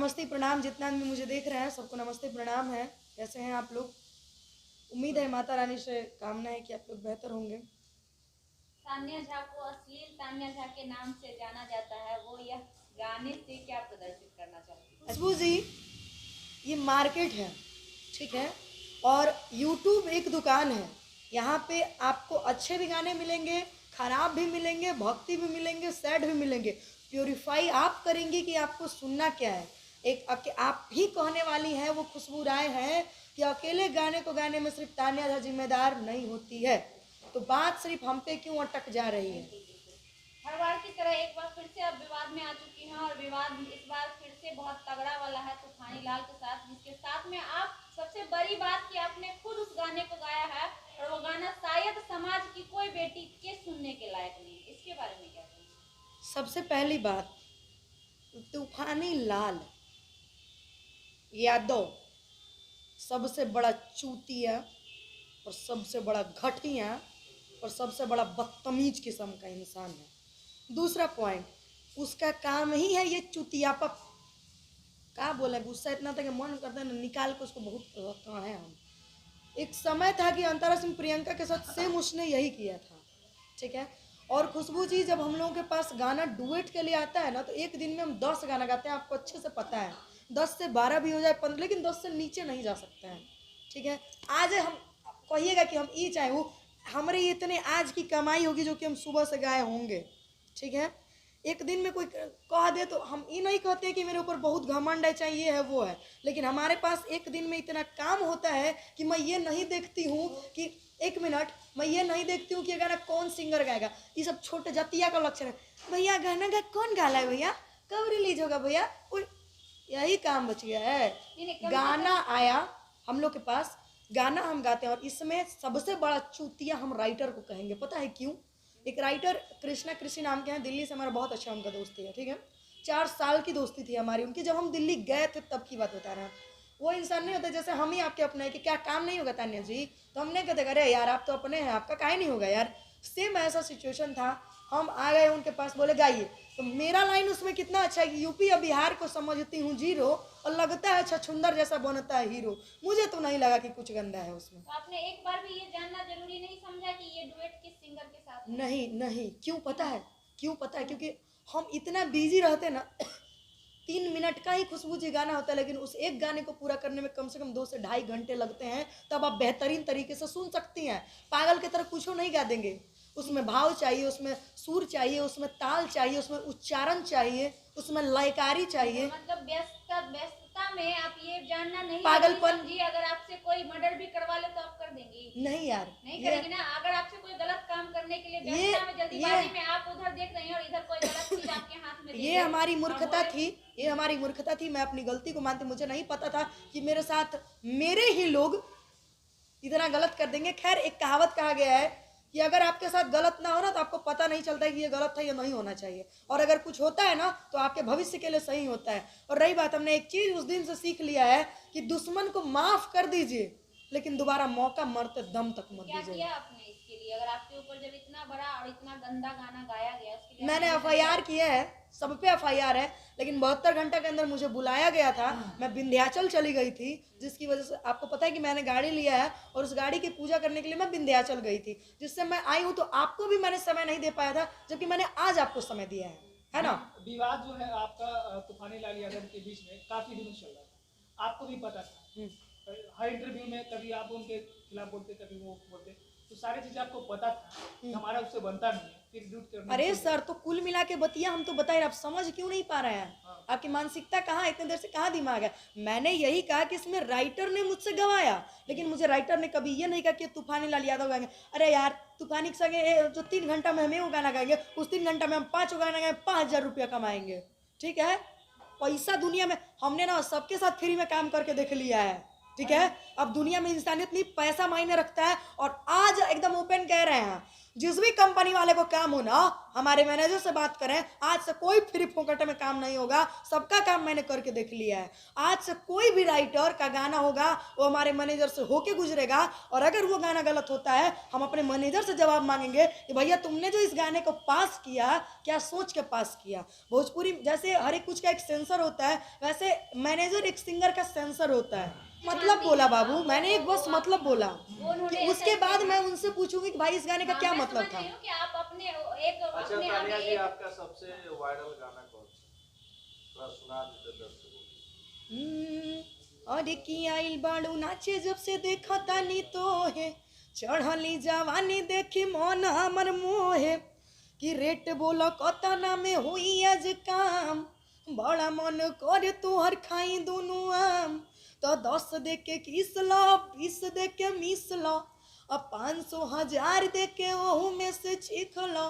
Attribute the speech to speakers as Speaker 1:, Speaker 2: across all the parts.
Speaker 1: नमस्ते प्रणाम। जितना भी मुझे देख रहे हैं सबको नमस्ते प्रणाम है। कैसे हैं आप लोग? उम्मीद है माता रानी से कामना है कि आप लोग बेहतर होंगे।
Speaker 2: तान्या झा को अश्लील तान्या झा के नाम से जाना जाता है, वो यह गाने से क्या प्रदर्शित करना चाहती है?
Speaker 1: खुशबू जी, ये मार्केट है, ठीक है, और यूट्यूब एक दुकान है। यहाँ पे आपको अच्छे भी गाने मिलेंगे, खराब भी मिलेंगे, भक्ति भी मिलेंगे, सैड भी मिलेंगे। प्योरीफाई आप करेंगे कि आपको सुनना क्या है। आप ही कहने वाली हैं, वो खुशबू राय है कि अकेले गाने को गाने में सिर्फ तान्या झा जिम्मेदार नहीं होती है। तो बात सिर्फ हम पे क्यों अटक जा रही है?
Speaker 2: हर बार की तरह एक बार फिर से अब विवाद में आ चुकी हैं, और विवाद इस बार फिर से बहुत तगड़ा वाला है तूफानी लाल के साथ, जिसके साथ में आप सबसे बड़ी बात कि आपने खुद उस गाने को गाया है, और वो गाना शायद समाज की कोई बेटी के सुनने के लायक नहीं है। इसके बारे में क्या कहेंगे?
Speaker 1: सबसे पहली बात, तूफानी लाल यादव सबसे बड़ा चूतिया और सबसे बड़ा घटिया और सबसे बड़ा बदतमीज किस्म का इंसान है। दूसरा पॉइंट, उसका काम ही है ये चुतियापा। क्या बोले, गुस्सा इतना था कि मन करता है ना निकाल के उसको बहुत कहाँ है हम। एक समय था कि अंतरा सिंह प्रियंका के साथ सेम उसने यही किया था, ठीक है। और खुशबू जी, जब हम लोगों के पास गाना डुएट के लिए आता है ना, तो एक दिन में हम 10 गाना गाते हैं, आपको अच्छे से पता है। 10 से 12 भी हो जाए 15, लेकिन 10 से नीचे नहीं जा सकते हैं, ठीक है। आज हम कहिएगा कि हम ये चाहे वो हमारे इतने आज की कमाई होगी जो कि हम सुबह से गाए होंगे, ठीक है। एक दिन में कोई कह दे तो हम ये नहीं कहते कि मेरे ऊपर बहुत घमंड है, चाहे ये है वो है, लेकिन हमारे पास एक दिन में इतना काम होता है कि मैं ये नहीं देखती हूँ कि एक मिनट, मैं ये नहीं देखती हूँ कि गाना कौन सिंगर गाएगा। ये सब छोटे जातिया का लक्षण है। भैया गाना का कौन गा है भैया, कब रिलीज होगा भैया, यही काम बच गया है। गाना आया हम लोग के पास, गाना हम गाते हैं, और इसमें सबसे बड़ा चूतिया हम राइटर को कहेंगे। पता है क्यों? एक राइटर कृष्णा कृषि नाम के हैं, दिल्ली से, हमारा बहुत अच्छा उनका दोस्ती है, ठीक है। 4 साल की दोस्ती थी हमारी उनकी, जब हम दिल्ली गए थे तब की बात बता रहे हैं। वो इंसान नहीं होता जैसे हम ही आपके अपने हैं कि क्या काम नहीं होगा तान्या जी, तो हमने कहते अरे यार आप तो अपने हैं, आपका काहे नहीं होगा यार। सेम ऐसा सिचुएशन था। हम आ गए उनके पास, बोले गाइए, तो मेरा लाइन उसमें कितना अच्छा है कि यूपी और बिहार को समझती हूँ जीरो, और लगता है छछुंदर जैसा बनता है हीरो। मुझे तो नहीं लगा कि कुछ गंदा है उसमें।
Speaker 2: तो आपने एक बार भी ये जानना जरूरी नहीं समझा कि ये डुएट किस सिंगर के साथ है?
Speaker 1: नहीं नहीं, क्यों पता है? क्यों पता है? क्योंकि हम इतना बिजी रहते ना 3 मिनट का ही खुशबू जी गाना होता है, लेकिन उस एक गाने को पूरा करने में कम से कम 2 से ढाई घंटे लगते हैं। तब आप बेहतरीन तरीके से सुन सकती हैं। पागल की तरह कुछ नहीं गा देंगे। उसमें भाव चाहिए, उसमें सुर चाहिए, उसमें ताल चाहिए, उसमें उच्चारण चाहिए, उसमें लयकारी चाहिए।
Speaker 2: मतलब व्यस्तता में आप ये जानना नहीं
Speaker 1: पागलपन
Speaker 2: जी, अगर आपसे कोई मर्डर भी करवा ले तो आप कर देंगी?
Speaker 1: नहीं यार,
Speaker 2: नहीं करेंगी ना। अगर आपसे कोई गलत काम करने के लिए
Speaker 1: ये
Speaker 2: व्यस्तता में जल्दीबाजी में आप उधर देख रही हैं और इधर कोई गलत चीज आपके हाथ में
Speaker 1: ये हमारी मूर्खता थी, ये हमारी मूर्खता थी। मैं अपनी गलती को मानती, मुझे नहीं पता था कि मेरे साथ मेरे ही लोग इतना गलत कर देंगे। खैर, एक कहावत कहा गया है कि अगर आपके साथ गलत ना हो ना तो आपको पता नहीं चलता है कि ये गलत था, ये नहीं होना चाहिए, और अगर कुछ होता है ना तो आपके भविष्य के लिए सही होता है। और रही बात, हमने एक चीज उस दिन से सीख लिया है कि दुश्मन को माफ कर दीजिए, लेकिन दोबारा मौका मरते दम तक मत
Speaker 2: क्या
Speaker 1: दीजिए।
Speaker 2: किया आपने इसके लिए? अगर आपके ऊपर जब इतना बड़ा और इतना गंदा गाना गाया गया, उसके लिए
Speaker 1: मैंने FIR किया है, सब पे FIR है, लेकिन 72 घंटे के अंदर मुझे बुलाया गया था। मैं विंध्याचल चली गई थी, जिसकी वजह से आपको पता है कि मैंने गाड़ी लिया है, और उस गाड़ी की पूजा करने के लिए मैं विंध्याचल गई थी, जिससे मैं आई हूँ। तो आपको भी मैंने समय नहीं दे पाया था, जबकि मैंने आज आपको समय दिया है ना।
Speaker 3: विवाद जो है आपका तूफानी लाल यादव के बीच में काफी दिनों चल रहा था, आपको भी पता था। हर इंटरव्यू में कभी आप उनके खिलाफ बोलते, कभी वो बोलते, तो सारी चीजें आपको पता था। हमारा उससे बनता नहीं है, फिर ड्यूट करना।
Speaker 1: अरे सर, तो कुल मिला के बतिया हम तो बता रहे, आप समझ क्यों नहीं पा रहे हैं? आपकी मानसिकता कहाँ, इतने देर से कहाँ दिमाग है? मैंने यही कहा कि इसमें राइटर ने मुझसे गवाया, लेकिन मुझे राइटर ने कभी ये नहीं कहा कि तूफानी लाल यादव गाएंगे। अरे यार, तूफानी के संगे जो 3 घंटा में हम वो गाना गाएंगे, उस 3 घंटा में हम 5 गाना गाएंगे, 5,000 रुपया कमाएंगे, ठीक है। पैसा दुनिया में हमने ना सबके साथ फ्री में काम करके देख लिया है। ठीक है। अब दुनिया में इंसानियत नहीं, पैसा मायने रखता है। और आज एकदम ओपन कह रहे हैं, जिस भी कंपनी वाले को काम हो ना, हमारे मैनेजर से बात करें, आज से कोई फ्री फोकट में काम नहीं होगा, सबका काम मैंने करके देख लिया है। आज से कोई भी राइटर का गाना होगा वो हमारे मैनेजर से होके गुजरेगा, और अगर वो गाना गलत होता है हम अपने मैनेजर से जवाब मांगेंगे कि भैया तुमने जो इस गाने को पास किया क्या सोच के पास किया। भोजपुरी जैसे हर एक कुछ का एक सेंसर होता है, वैसे मैनेजर एक सिंगर का सेंसर होता है। मतलब बोला बाबू, मैंने एक बस मतलब बोला, उसके बाद मैं उनसे पूछूंगी कि भाई इस गाने का क्या मतलब था।
Speaker 2: कि आप अपने एक
Speaker 4: अच्छा
Speaker 2: अपने
Speaker 4: तानिया
Speaker 2: आगे
Speaker 4: जी,
Speaker 2: एक
Speaker 4: आपका सबसे वायरल गाना कौन सा, थोड़ा सुना देते दर्शकों।
Speaker 1: अरे की आइल बाड़ू नाचे जब से देखा तानी तो है, चढ़ली जवानी देखी मन हमर मोहे, कि रेट बोलो कतना में हुई आज काम, बड़ा मन करे तोहर खाई दोनों आम, तो 10 दे के किस लो, 20 दे के मिस लो, अब 500 1000 दे के ओहू में से चीख लो,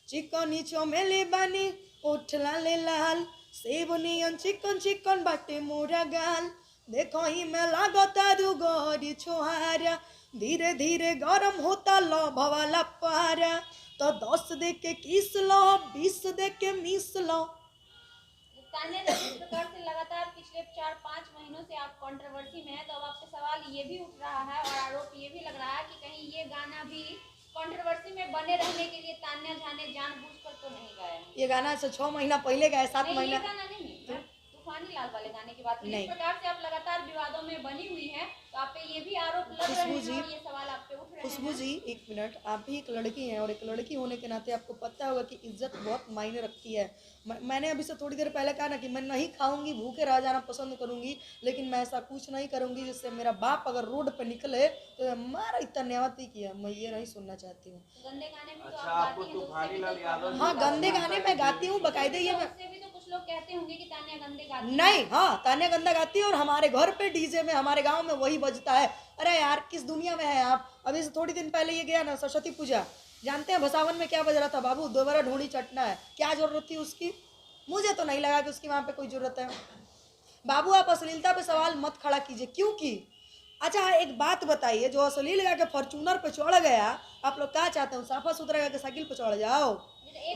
Speaker 1: चिकनी चमेली बानी ओठ लाले लाल, सेब नियन चिकन चिकन बाटे मोरा गाल, देखो ही में लागता दुगोरी छोहारा, धीरे धीरे गरम होता लो भवाला पारा, तो 10 दे के किस लो, 20 दे के मिस लो।
Speaker 2: तान्या जी, जिस प्रकार से लगातार पिछले 4-5 महीनों से आप कंट्रोवर्सी में है, तो अब आपसे सवाल ये भी उठ रहा है और आरोप ये भी लग रहा है कि कहीं ये गाना भी कंट्रोवर्सी में बने रहने के लिए तान्या झा ने जानबूझकर तो नहीं गाया है।
Speaker 1: ये गाना से 6 महीना पहले गाया, 7
Speaker 2: नहीं,
Speaker 1: महीना
Speaker 2: ये गाना नहीं, मैं तूफानी लाल वाले गाने की बात कर रही हूँ।
Speaker 1: नहीं।
Speaker 2: इस प्रकार से आप लगातार विवादों में बनी हुई हैं, तो आप पे ये भी आरोप लग रहे
Speaker 1: खुशबू जी,
Speaker 2: हैं और ये सवाल आप पे उठ रहे हैं।
Speaker 1: खुशबू जी एक मिनट, आप भी एक लड़की हैं और एक लड़की होने के नाते आपको पता होगा कि इज्जत बहुत मायने रखती है। मैंने अभी से थोड़ी देर पहले कहा ना कि मैं नहीं खाऊंगी, भूखे रह जाना पसंद करूंगी, लेकिन मैं ऐसा कुछ नहीं करूंगी जिससे मेरा बाप अगर रोड पे निकले तो मारा इतना न्यावती किया, मैं ये नहीं सुनना चाहती हूँ।
Speaker 2: गंदे गाने भी तो
Speaker 4: अच्छा,
Speaker 2: आप
Speaker 4: आपको
Speaker 2: गाती हैं, तो
Speaker 4: तूफानी
Speaker 2: उससे भी
Speaker 4: लाल
Speaker 2: तो
Speaker 4: यादव जी
Speaker 1: हाँ,
Speaker 4: का
Speaker 1: गंदे गाने मैं गाती हूँ, बकायदे ये मैं
Speaker 2: उससे भी तो कुछ लोग कहते होंगे कि तान्या गंदे गाती है।
Speaker 1: नहीं, हाँ तान्या गंदा गाती है और हमारे घर पे डीजे में हमारे गांव में वही बजता है। अरे यार किस दुनिया में है आप। अभी से थोड़ी दिन पहले ये गया ना सरस्वती पूजा, जानते हैं भसावन में क्या बज रहा था बाबू, दोबारा ढूंढी चटना है, क्या जरूरत थी उसकी, मुझे तो नहीं लगा कि उसकी वहां पे कोई जरूरत है। बाबू आप अश्लीलता पे सवाल मत खड़ा कीजिए, क्योंकि अच्छा एक बात बताइए, जो अश्लील लगा के फॉर्चूनर पे चढ़ गया, आप लोग क्या चाहते हो साफा सुथरा लगा के साइकिल पे चढ़ जाओ?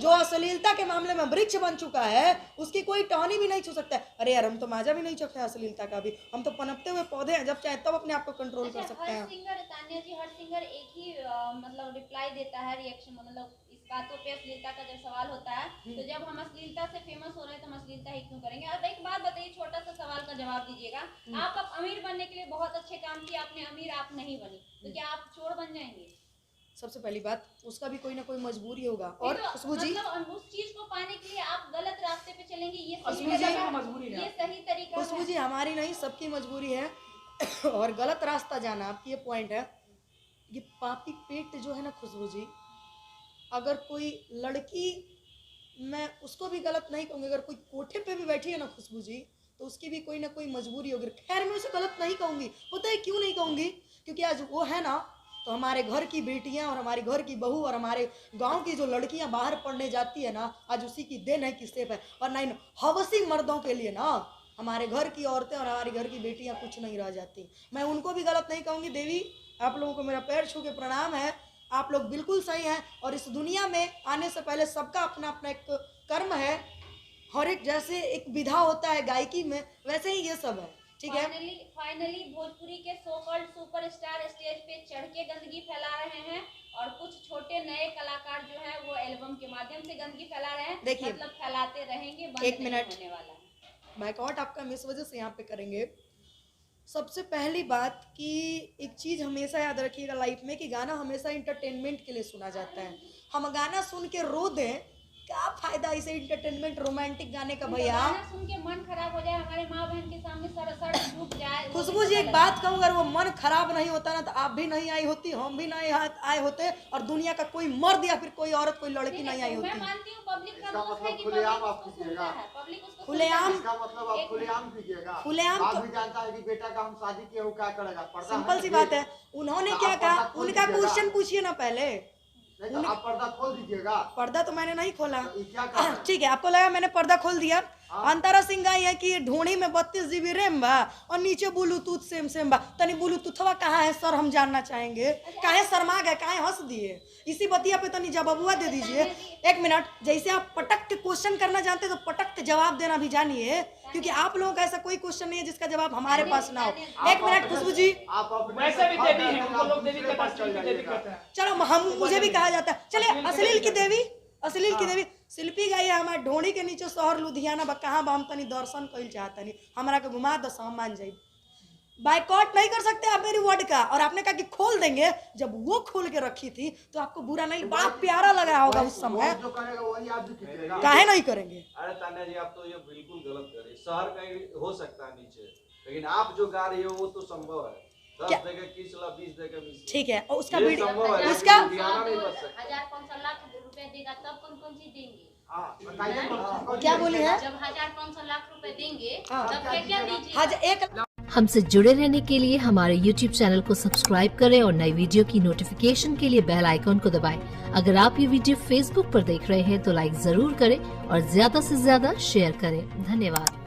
Speaker 1: जो अश्लीलता के मामले में वृक्ष बन चुका है उसकी कोई टहनी भी नहीं छू सकता है। अरे यार हम तो माजा भी नहीं चखते अश्लीलता का भी, हम तो पनपते हुए पौधे हैं, जब चाहे तब अपने आप को कंट्रोल कर सकते हैं।
Speaker 2: हर सिंगर तान्या जी, हर सिंगर एक ही मतलब रिप्लाई देता है, रिएक्शन मतलब इस बातों पे अश्लीलता का जब सवाल होता है तो जब हम अश्लीलता से फेमस हो रहे हैं तो हम अश्लीलता ही क्यों करेंगे। अब एक बात बताइए, छोटा सा सवाल का जवाब दीजिएगा, आप अब अमीर बनने के लिए बहुत अच्छे काम किए, आपने अमीर आप नहीं बनी, तो क्या आप चोर बन जाएंगे?
Speaker 1: सबसे पहली बात उसका भी कोई ना कोई मजबूरी होगा। और
Speaker 2: तो
Speaker 1: खुशबू जी
Speaker 2: मतलब उस चीज को पाने के लिए आप गलत रास्ते पे चलेंगे, ये सही
Speaker 3: खुशबू जी,
Speaker 2: तरीका है?
Speaker 3: मजबूरी है
Speaker 2: ये सही तरीका
Speaker 1: खुशबू
Speaker 2: है?
Speaker 1: जी हमारी नहीं सबकी मजबूरी है और गलत रास्ता जाना आपकी ये पॉइंट है। ये पापी पेट जो है ना खुशबू जी, अगर कोई लड़की, मैं उसको भी गलत नहीं कहूँगी, अगर कोई कोठे पे भी बैठी है ना खुशबू जी तो उसकी भी कोई ना कोई मजबूरी होगी। खैर मैं उसे गलत नहीं कहूँगी, पता है क्यों नहीं कहूँगी, क्योंकि आज वो है ना तो हमारे घर की बेटियां और हमारे घर की बहू और हमारे गांव की जो लड़कियां बाहर पढ़ने जाती है ना, आज उसी की देन है कि सेफ है। और नहीं हवसी मर्दों के लिए ना हमारे घर की औरतें और हमारे घर की बेटियां कुछ नहीं रह जाती। मैं उनको भी गलत नहीं कहूँगी। देवी आप लोगों को मेरा पैर छू के प्रणाम है, आप लोग बिल्कुल सही हैं और इस दुनिया में आने से पहले सबका अपना अपना एक कर्म है, हर एक जैसे एक विधा होता है गायकी में वैसे ही ये सब है, ठीक है।
Speaker 2: फाइनली भोजपुरी के सो कॉल्ड सुपरस्टार स्टेज पे चढ़ के गंदगी फैला रहे हैं और कुछ छोटे नए कलाकार जो है वो एल्बम के माध्यम से गंदगी फैला रहे हैं।
Speaker 1: देखिए,
Speaker 2: मतलब फैलाते रहेंगे, बंद
Speaker 1: एक
Speaker 2: नहीं
Speaker 1: मिनट।
Speaker 2: होने वाला है।
Speaker 1: बाइकआउट आपका हम इस वजह से यहाँ पे करेंगे। सबसे पहली बात कि एक चीज़ हमेशा याद रखिएगा लाइफ में कि गाना हमेशा इंटरटेनमेंट के लिए सुना जाता है। हम गाना सुन के रो दें, क्या फायदा इसे इंटरटेनमेंट रोमांटिक गाने का भैया।
Speaker 2: गाना सुन के मन खराब हो जाए, हमारे माँ बहन के सामने सर झुक जाए।
Speaker 1: खुशबू जी एक बात कहूँ, अगर वो मन खराब नहीं होता ना तो आप भी नहीं आई होती, हम भी नहीं आए होते और दुनिया का कोई मर्द या फिर कोई औरत कोई लड़की नहीं आई होती।
Speaker 2: मैं मानती हूँ पब्लिक का
Speaker 4: इसका
Speaker 2: दोष है
Speaker 4: मतलब
Speaker 2: कि
Speaker 4: खुलेआम
Speaker 2: पब्लिक
Speaker 4: आप
Speaker 2: उसको
Speaker 4: कीजिएगा।
Speaker 2: सुनता है, पब्लिक उसको
Speaker 1: खुलेआम
Speaker 2: सुनता है।
Speaker 4: इसका मतलब आप खुलेआम कीजिएगा।
Speaker 1: खुलेआम
Speaker 4: बाप
Speaker 1: तो-
Speaker 4: भी जानता है कि बेटा का हम शादी किए हो क्या करेगा, पर्दा
Speaker 1: सिंपल
Speaker 4: है
Speaker 1: सी
Speaker 4: ना,
Speaker 1: बात है। उन्होंने
Speaker 4: तो
Speaker 1: क्या
Speaker 4: आप
Speaker 1: कहा,
Speaker 4: पर्दा खोल
Speaker 1: उनका
Speaker 4: दीजिएगा।
Speaker 1: क्वेश्चन पूछिए ना पहले।
Speaker 4: नहीं तो आप पर्दा खोल दीजिएगा।
Speaker 1: पर्दा तो मैंने नहीं खोला।
Speaker 4: तो ये क्या कर रहे हैं?
Speaker 1: ठीक है, आपको लगा मैंने पर्दा खोल दिया, अंतरा सिंह गाई है कि ढोणी में 32 GB रैम बा और नीचे ब्लूटूथ सेम बा। तनी ब्लूटूथवा कहाँ है सर, हम जानना चाहेंगे। काहे शर्मा गए, काहे हंस दिए? इसी बतिया पे तनी जवाबुआ दे दीजिए। एक मिनट, जैसे आप पटक के क्वेश्चन करना जानते तो पटक के जवाब देना भी जानिए, क्योंकि आप लोगों का ऐसा कोई क्वेश्चन नहीं है जिसका जवाब हमारे पास ना हो। एक मिनट खुशबू जी,
Speaker 3: वैसे भी देवी है, उनको लोग देवी कहते हैं।
Speaker 1: चलो हम मुझे भी कहा जाता है। चलिए अश्लील की देवी, अश्लील की देवी शिल्पी गई है हमारे ढोणी के नीचे शहर लुधियाना बा। कहाँ बा? हम तनी दर्शन कइल चाहतनी, हमरा के घुमा दो, हम मान जाई। बाइकआउट नहीं कर सकते आप मेरी वर्ड का। और आपने कहा कि खोल देंगे, जब वो खोल के रखी थी तो आपको बुरा नहीं, बड़ा प्यारा लगा होगा उस समय। काहे नहीं करेंगे?
Speaker 4: अरे तान्या जी, आप तो ये बिल्कुल गलत कर रहे हैं। शहर कहीं हो सकता है नीचे, लेकिन आप जो गा रही हो वो तो संभव है। 10 देगा 20 लाख, 20 देगा 20।
Speaker 1: ठीक है, और उसका
Speaker 4: ये
Speaker 1: वीडियो,
Speaker 4: संभव है,
Speaker 1: उसका
Speaker 4: लेकिन लुधियाना नहीं बच सकता।
Speaker 2: 1500 लाख रुपए देगा तब कौन चीज देंगे?
Speaker 1: क्या बोली है?
Speaker 2: जब 1500 लाख रुपए देंगे
Speaker 1: हाँ।
Speaker 2: तब क्या दीजिए?
Speaker 1: आज एक
Speaker 5: हमसे जुड़े रहने के लिए हमारे YouTube चैनल को सब्सक्राइब करें और नई वीडियो की नोटिफिकेशन के लिए बेल आइकॉन को दबाएं। अगर आप ये वीडियो Facebook पर देख रहे हैं तो लाइक जरूर करें और ज्यादा से ज्यादा शेयर करें। धन्यवाद।